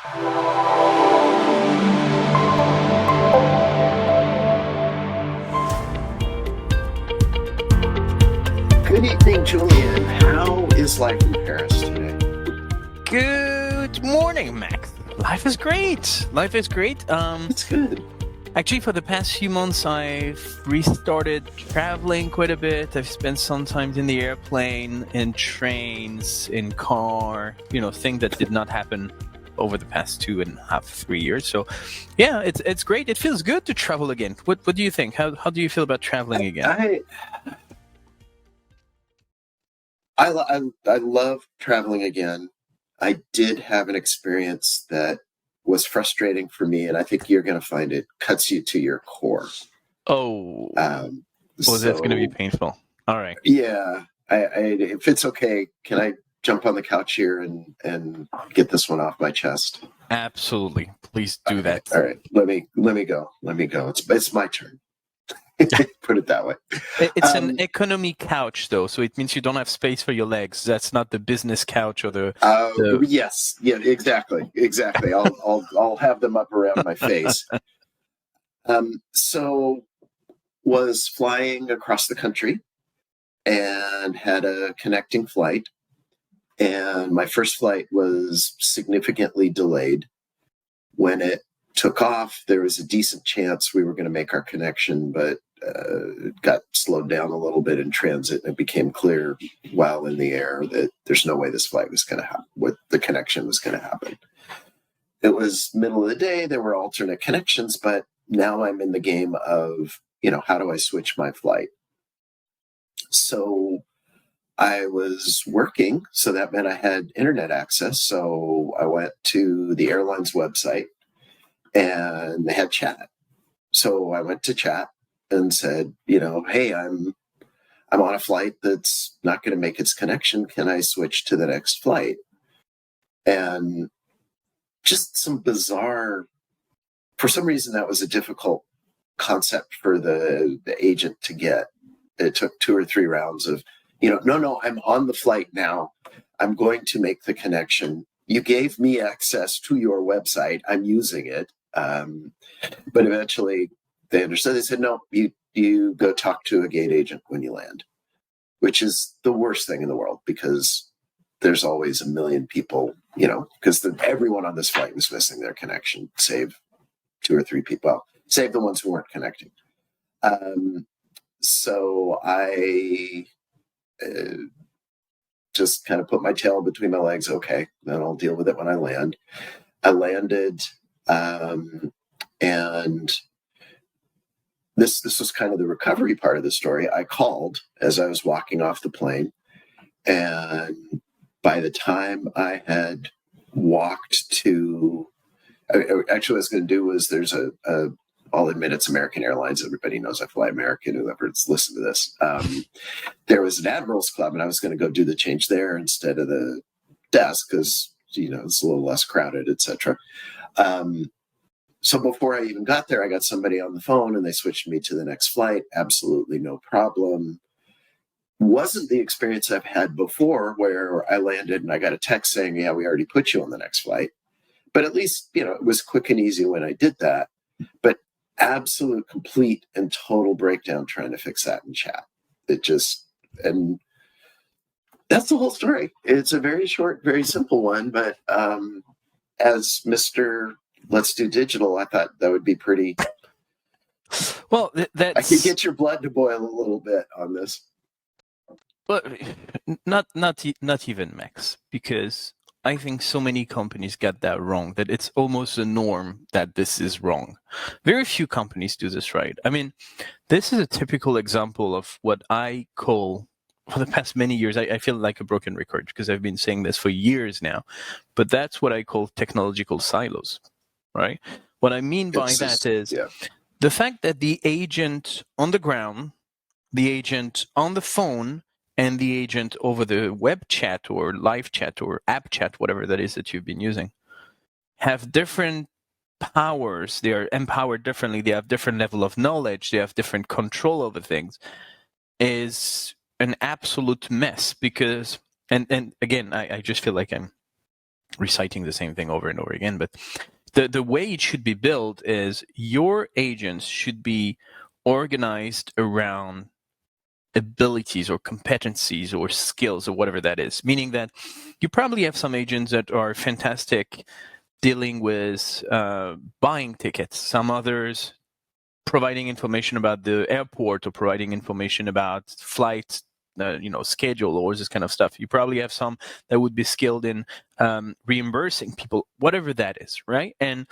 Good evening, Julien. How is life in Paris today? Good morning, Max. Life is great. Life is great. It's good. Actually, for the past few months, I've restarted traveling quite a bit. I've spent some time in the airplane, in trains, in car. Thing that did not happen over the past 2.5, 3 years. So, yeah, it's great. It feels good to travel again. What do you think? How do you feel about traveling again? I love traveling again. I did have an experience that was frustrating for me, and I think you're going to find it cuts you to your core. Oh, so that's going to be painful. All right. Yeah, if it's okay, can I jump on the couch here and get this one off my chest? Absolutely, please do that. All right, let me go. It's my turn. Put it that way. It's an economy couch, though, so it means you don't have space for your legs. That's not the business couch or the. Yes, yeah, exactly. I'll have them up around my face. So was flying across the country and had a connecting flight, and my first flight was significantly delayed. When it took off, there was a decent chance we were going to make our connection, but it got slowed down a little bit in transit, and it became clear while in the air that there's no way this flight was going to happen, what the connection was going to happen. It was middle of the day. There were alternate connections, but now I'm in the game of, how do I switch my flight? So I was working, so that meant I had internet access. So I went to the airline's website and they had chat. So I went to chat and said, hey, I'm on a flight that's not going to make its connection. Can I switch to the next flight? And just some bizarre, for some reason, that was a difficult concept for the agent to get. It took 2 or 3 rounds of, no, I'm on the flight now. I'm going to make the connection. You gave me access to your website. I'm using it. But eventually they understood. They said, no, you go talk to a gate agent when you land, which is the worst thing in the world because there's always a million people, because everyone on this flight was missing their connection, save 2 or 3 people, save the ones who weren't connecting. So I just kind of put my tail between my legs. Okay, then I'll deal with it when I land. I landed, and this was kind of the recovery part of the story. I called as I was walking off the plane, and by the time I had walked to, actually what I was going to do was there's I'll admit it's American Airlines. Everybody knows I fly American, whoever's listened to this. There was an Admirals Club, and I was going to go do the change there instead of the desk because, it's a little less crowded, etc. So before I even got there, I got somebody on the phone, and they switched me to the next flight. Absolutely no problem. Wasn't the experience I've had before where I landed and I got a text saying, yeah, we already put you on the next flight. But at least, it was quick and easy when I did that. But absolute, complete, and total breakdown trying to fix that in chat. And that's the whole story. It's a very short, very simple one. But as Mr. Let's Do Digital, I thought that would be pretty. Well, I could get your blood to boil a little bit on this. But not even, Max, because I think so many companies get that wrong that it's almost a norm that this is wrong. Very few companies do this right. I mean, this is a typical example of what I call, for the past many years, I feel like a broken record because I've been saying this for years now, but that's what I call technological silos, right? What I mean by that is the fact that the agent on the ground, the agent on the phone, and the agent over the web chat or live chat or app chat, whatever that is that you've been using, have different powers. They are empowered differently. They have different level of knowledge. They have different control over things. Is an absolute mess because, and again, I just feel like I'm reciting the same thing over and over again, but the way it should be built is your agents should be organized around abilities or competencies or skills or whatever that is. Meaning that you probably have some agents that are fantastic dealing with buying tickets, some others providing information about the airport or providing information about flights, schedule or this kind of stuff. You probably have some that would be skilled in reimbursing people, whatever that is, right? And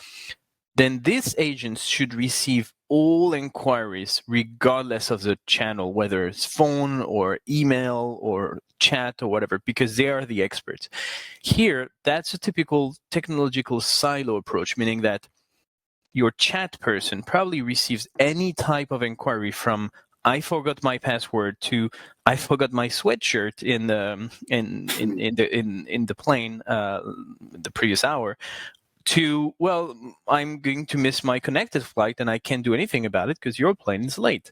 then these agents should receive all inquiries regardless of the channel, whether it's phone or email or chat or whatever, because they are the experts. Here, that's a typical technological silo approach, meaning that your chat person probably receives any type of inquiry from I forgot my password to I forgot my sweatshirt in the plane the previous hour, to, well, I'm going to miss my connected flight and I can't do anything about it because your plane is late.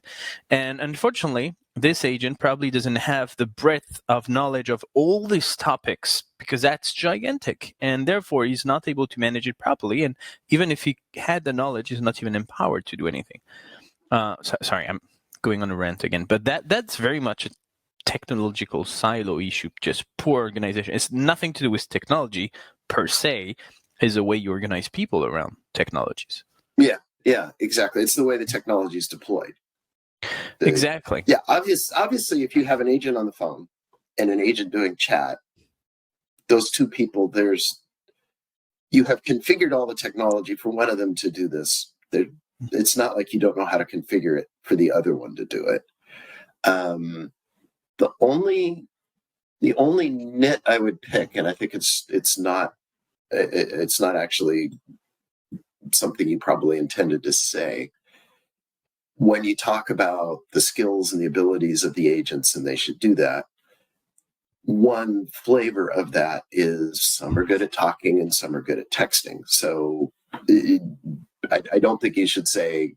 And unfortunately, this agent probably doesn't have the breadth of knowledge of all these topics because that's gigantic. And therefore, he's not able to manage it properly. And even if he had the knowledge, he's not even empowered to do anything. Sorry, I'm going on a rant again. But that's very much a technological silo issue, just poor organization. It's nothing to do with technology per se. Is the way you organize people around technologies. Yeah, exactly. It's the way the technology is deployed. Exactly. Yeah, obviously, if you have an agent on the phone and an agent doing chat, those two people, you have configured all the technology for one of them to do this. It's not like you don't know how to configure it for the other one to do it. The only nit I would pick, and I think it's not actually something you probably intended to say, when you talk about the skills and the abilities of the agents, and they should do that, one flavor of that is some are good at talking and some are good at texting. So I don't think you should say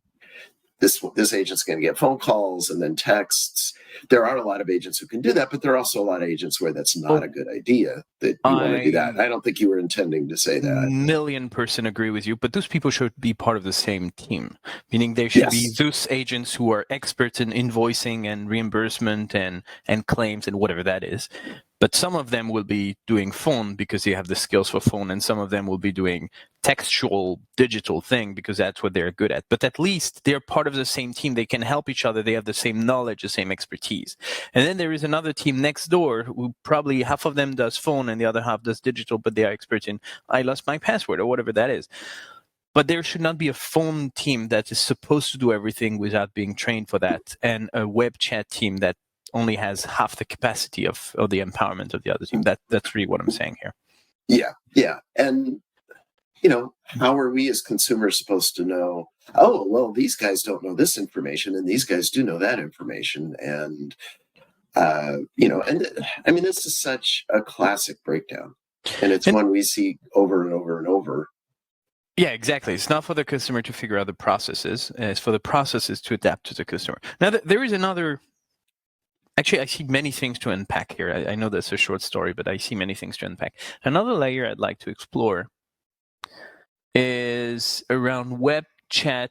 this agent's going to get phone calls and then texts. There are a lot of agents who can do that, but there are also a lot of agents where that's not a good idea, that you want to do that. I don't think you were intending to say that. 1,000,000% agree with you, but those people should be part of the same team, meaning there should be those agents who are experts in invoicing and reimbursement and claims and whatever that is. But some of them will be doing phone because they have the skills for phone, and some of them will be doing textual digital thing because that's what they're good at. But at least they're part of the same team. They can help each other. They have the same knowledge, the same expertise. And then there is another team next door who probably half of them does phone and the other half does digital, but they are experts in I lost my password or whatever that is. But there should not be a phone team that is supposed to do everything without being trained for that, and a web chat team that only has half the capacity of the empowerment of the other team. That's really what I'm saying here. Yeah. And, how are we as consumers supposed to know, oh, well, these guys don't know this information and these guys do know that information. And, this is such a classic breakdown. And it's one we see over and over and over. Yeah, exactly. It's not for the customer to figure out the processes. It's for the processes to adapt to the customer. Now, there is another... Actually, I see many things to unpack here. I know that's a short story, but I see many things to unpack. Another layer I'd like to explore is around web chat.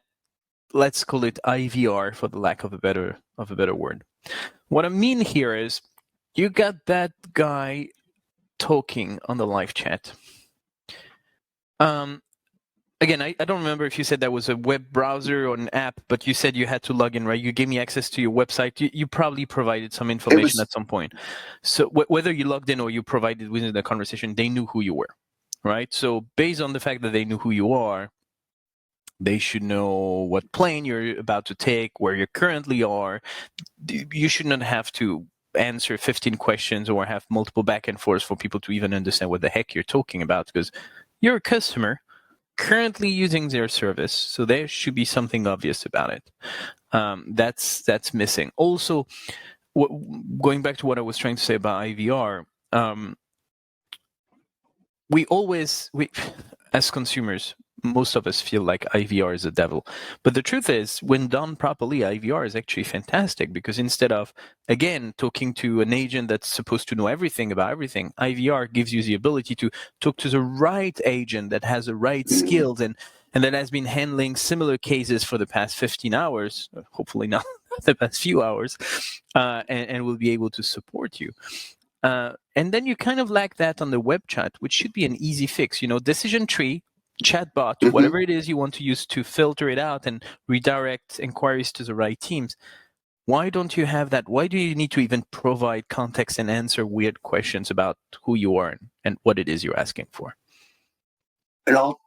Let's call it IVR for the lack of a better word. What I mean here is you got that guy talking on the live chat. Again, I don't remember if you said that was a web browser or an app, but you said you had to log in, right? You gave me access to your website. You probably provided some information at some point. So whether you logged in or you provided within the conversation, they knew who you were, right? So based on the fact that they knew who you are, they should know what plane you're about to take, where you currently are. You should not have to answer 15 questions or have multiple back and forth for people to even understand what the heck you're talking about, because you're a customer currently using their service, so there should be something obvious about it. That's missing. Also, going back to what I was trying to say about IVR, we as consumers, most of us feel like IVR is a devil. But the truth is, when done properly, IVR is actually fantastic, because instead of, again, talking to an agent that's supposed to know everything about everything, IVR gives you the ability to talk to the right agent that has the right skills and that has been handling similar cases for the past 15 hours, hopefully not the past few hours, and will be able to support you. And then you kind of lack that on the web chat, which should be an easy fix. Decision tree, chatbot, whatever it is you want to use to filter it out and redirect inquiries to the right teams. Why don't you have that? Why do you need to even provide context and answer weird questions about who you are and what it is you're asking for? And I'll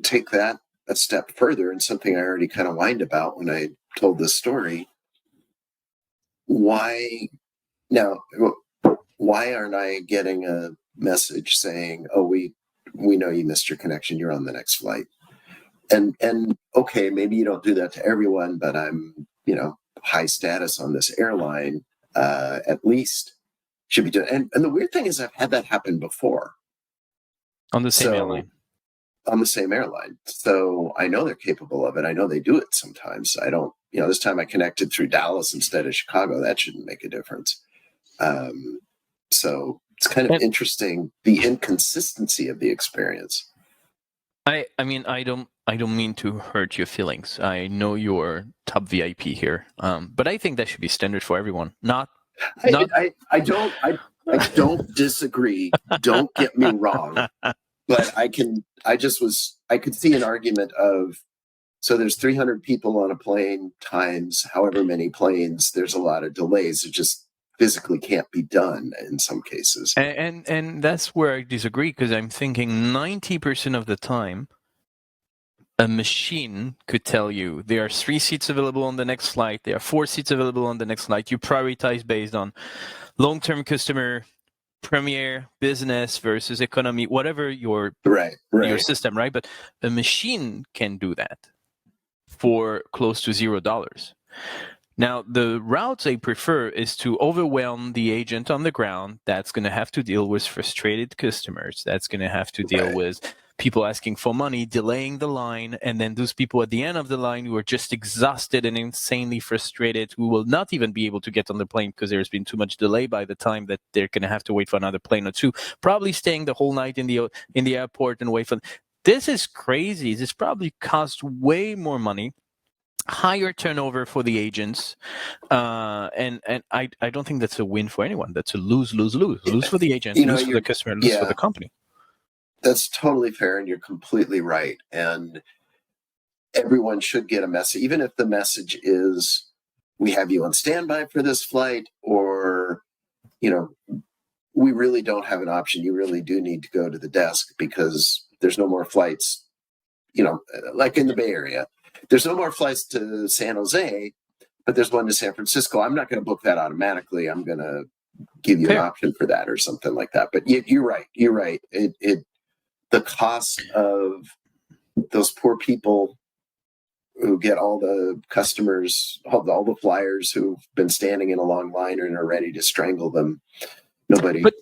take that a step further, and something I already kind of whined about when I told this story. Why aren't I getting a message saying, "Oh, we know you missed your connection. You're on the next flight." And okay, maybe you don't do that to everyone, but I'm high status on this airline. At least should be doing. And the weird thing is, I've had that happen before on the same airline. On the same airline, so I know they're capable of it. I know they do it sometimes. I don't. This time I connected through Dallas instead of Chicago. That shouldn't make a difference. So it's kind of interesting, the inconsistency of the experience. I mean, I don't mean to hurt your feelings. I know you're top VIP here, but I think that should be standard for everyone. I don't disagree. Don't get me wrong, but I could see an argument of, so there's 300 people on a plane times however many planes. There's a lot of delays. It just physically can't be done in some cases. And that's where I disagree, because I'm thinking 90% of the time, a machine could tell you there are 3 seats available on the next flight, there are 4 seats available on the next flight. You prioritize based on long-term customer, premier, business versus economy, whatever your system, right? But a machine can do that for close to $0. Now, the route I prefer is to overwhelm the agent on the ground that's going to have to deal with frustrated customers, that's going to have to deal with people asking for money, delaying the line, and then those people at the end of the line who are just exhausted and insanely frustrated, who will not even be able to get on the plane because there's been too much delay by the time that they're going to have to wait for another plane or two, probably staying the whole night in the airport and wait for. This is crazy. This probably costs way more money, higher turnover for the agents, and I don't think that's a win for anyone. That's a lose for the agent, lose for the customer, lose for the company. That's totally fair, and you're completely right. And everyone should get a message, even if the message is, we have you on standby for this flight, or we really don't have an option. You really do need to go to the desk because there's no more flights, like in the Bay Area. There's no more flights to San Jose, but there's one to San Francisco. I'm not going to book that automatically. I'm going to give you an option for that or something like that. But you're right. The cost of those poor people who get all the customers, all the flyers who've been standing in a long line and are ready to strangle them. Nobody. But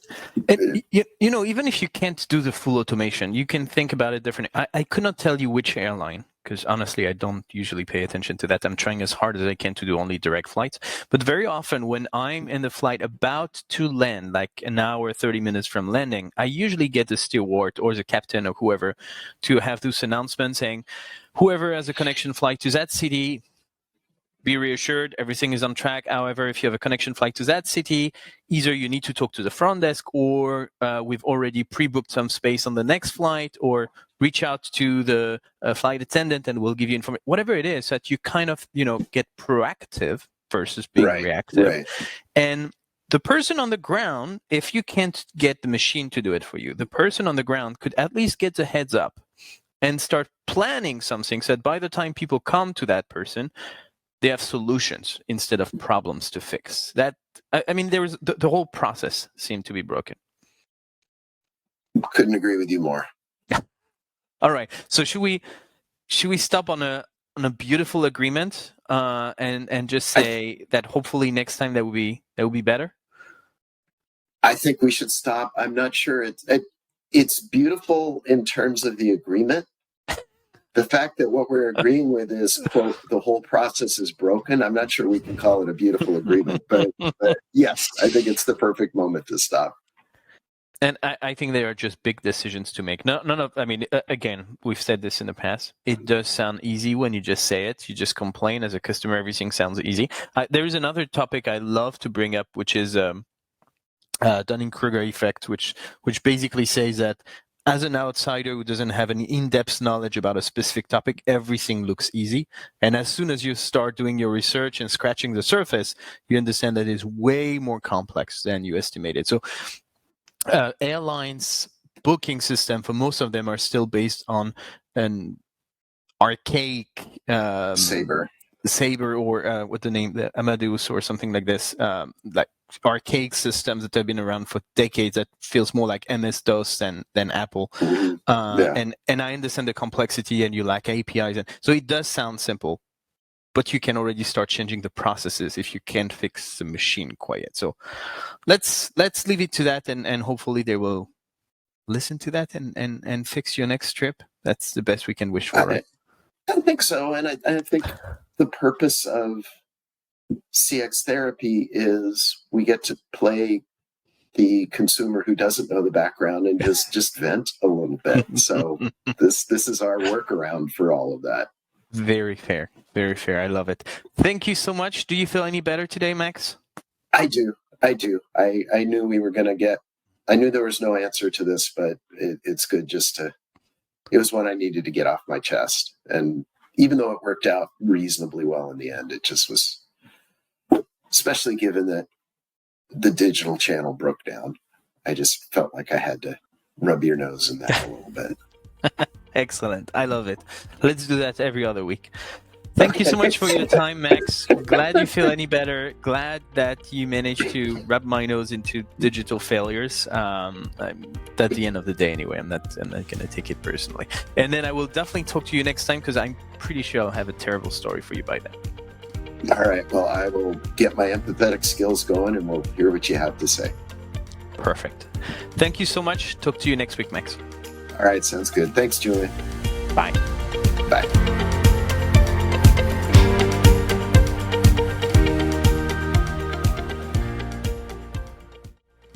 even if you can't do the full automation, you can think about it differently. I could not tell you which airline, because honestly, I don't usually pay attention to that. I'm trying as hard as I can to do only direct flights. But very often when I'm in the flight about to land, like an hour, 30 minutes from landing, I usually get the steward or the captain or whoever to have this announcement saying, whoever has a connection flight to that city, be reassured, everything is on track. However, if you have a connection flight to that city, either you need to talk to the front desk, or we've already pre-booked some space on the next flight, or reach out to the flight attendant and we'll give you information. Whatever it is, that you kind of get proactive versus being reactive. Right. And the person on the ground, if you can't get the machine to do it for you, the person on the ground could at least get the heads up and start planning something so that by the time people come to that person, they have solutions instead of problems to fix. That, I mean, there was the whole process seemed to be broken. Couldn't agree with you more. All right. So should we stop on a beautiful agreement and just say that hopefully next time that will be better? I think we should stop. I'm not sure it's beautiful in terms of the agreement. the fact that what we're agreeing with is, quote, the whole process is broken, I'm not sure we can call it a beautiful agreement, but yes, I think it's the perfect moment to stop. And I think they are just big decisions to make. None of, I mean, again, we've said this in the past. It does sound easy when you just say it. You just complain as a customer. Everything sounds easy. There is another topic I love to bring up, which is Dunning-Kruger effect, which basically says that as an outsider who doesn't have any in-depth knowledge about a specific topic, everything looks easy. And as soon as you start doing your research and scratching the surface, you understand that it's way more complex than you estimated. So airlines booking system for most of them are still based on an archaic Sabre or what the name, the Amadeus or something like this, like archaic systems that have been around for decades that feels more like MS-DOS than Apple. And I understand the complexity and you lack APIs. And so it does sound simple, but you can already start changing the processes if you can't fix the machine quite yet. So let's leave it to that, and hopefully they will listen to that and fix your next trip. That's the best we can wish for, right? I think so. And I think the purpose of CX therapy is we get to play the consumer who doesn't know the background and just vent a little bit. So this is our workaround for all of that. Very fair. Very fair. I love it. Thank you so much. Do you feel any better today, Max? I do. I knew we were going to get, I knew there was no answer to this, but it's good just to, it was one I needed to get off my chest. And even though it worked out reasonably well in the end, it just was, especially given that the digital channel broke down, I just felt like I had to rub your nose in that a little bit. Excellent. I love it. Let's do that every other week. Thank you so much for your time, Max. Glad you feel any better. Glad that you managed to rub my nose into digital failures. At the end of the day, anyway, I'm not going to take it personally. And then I will definitely talk to you next time because I'm pretty sure I'll have a terrible story for you by then. All right. Well, I will get my empathetic skills going and we'll hear what you have to say. Perfect. Thank you so much. Talk to you next week, Max. All right. Sounds good. Thanks, Julien. Bye. Bye.